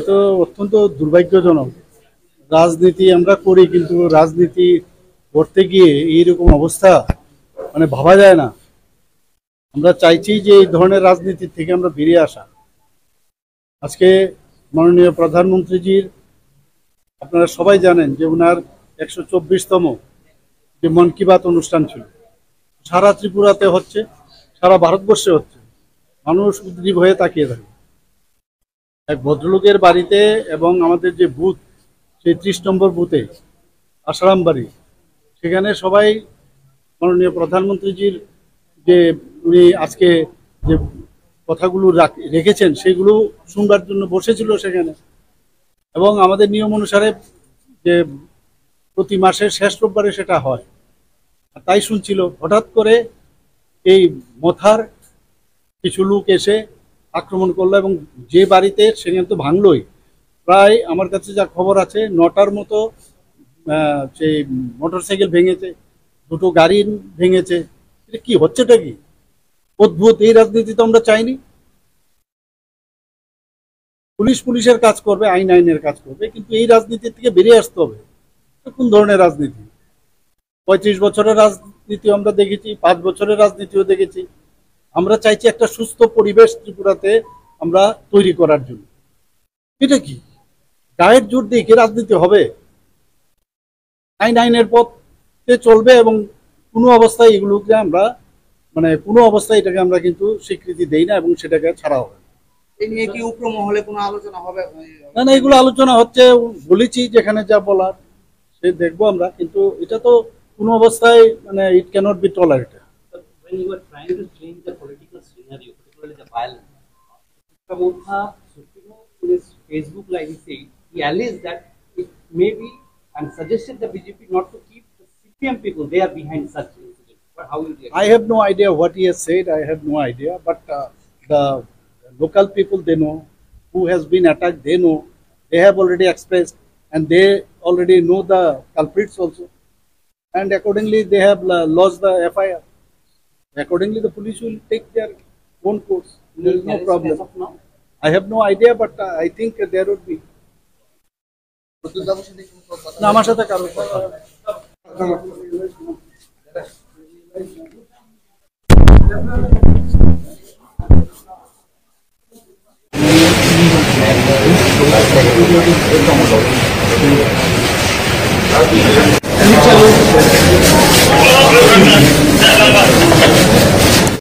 তো অত্যন্ত দুর্ভাগ্যজনক। রাজনীতি আমরা করি, কিন্তু রাজনীতি করতে গিয়ে এইরকম অবস্থা মানে ভাবা যায় না। আমরা চাইছি যে এই ধরনের রাজনীতি থেকে আমরা বেরিয়ে আসা। আজকে মাননীয় প্রধানমন্ত্রীজির, আপনারা সবাই জানেন যে ওনার 124তম যে মন কি বাত অনুষ্ঠান ছিল, সারা ত্রিপুরাতে হচ্ছে, সারা ভারতবর্ষে হচ্ছে। মানুষ উদ্গ্রীব হয়ে তাকিয়ে থাকে। এক ভদ্রলোকের বাড়িতে এবং আমাদের যে বুথ, সেই 30 নম্বর বুথে আসারাম বাড়ি, সেখানে সবাই মাননীয় প্রধানমন্ত্রীজির যে উনি আজকে যে কথাগুলো রেখেছেন সেগুলো শুনবার জন্য বসেছিল সেখানে। এবং আমাদের নিয়ম অনুসারে যে প্রতি মাসের শেষ রোববারে সেটা হয়, আর তাই শুনছিল। হঠাৎ করে এই মথার কিছু লোক এসে আক্রমণ করলো এবং যে বাড়িতে, সেখানে তো ভাঙলোই। প্রায় আমার কাছে যা খবর আছে 9টার মতো সেই মোটরসাইকেল ভেঙেছে, 2টো গাড়ি ভেঙেছে। এটা কি হচ্ছেটা কি অদ্ভুত। এই রাজনীতি তো আমরা চাইনি। পুলিশ পুলিশের কাজ করবে, আইন আইনের কাজ করবে, কিন্তু এই রাজনীতি থেকে বেরিয়ে আসতে হবে। কোন ধরনের রাজনীতি? 35 বছরের রাজনীতি আমরা দেখেছি, 5 বছরের রাজনীতিও দেখেছি। আমরা চাইছি একটা সুস্থ পরিবেশ ত্রিপুরাতে আমরা তৈরি করার জন্য। এটা কি গায়ের জোর দিয়ে কি রাজনীতি হবে? আইন আইনের পথে চলবে এবং কোনো অবস্থায় এগুলোকে আমরা কোনো অবস্থায় এটাকে আমরা কিন্তু স্বীকৃতি দেই না এবং সেটাকে ছাড়া হবে। এই নিয়ে কি উপর মহলে কোনো আলোচনা হবে? না, এগুলো আলোচনা হচ্ছে, বলেছি যেখানে যা বলার সে দেখবো আমরা, কিন্তু এটা তো কোনো অবস্থায় it cannot be tolerated. When you are trying to change the political scenario, particularly the violence, Pramukha Supremo in his Facebook live, he alleged that it may be and suggested the BJP not to keep the CPM people. They are behind such incidents. But how will you? I have no idea what he has said. I have no idea. But the local people, they know. Who has been attacked, they know. They have already expressed, and they already know the culprits also. And accordingly, they have lodged the FIR. Accordingly, the police will take their own course. There is no problem. I have no idea, but I think there would be. না, আমার সাথে কারো কথা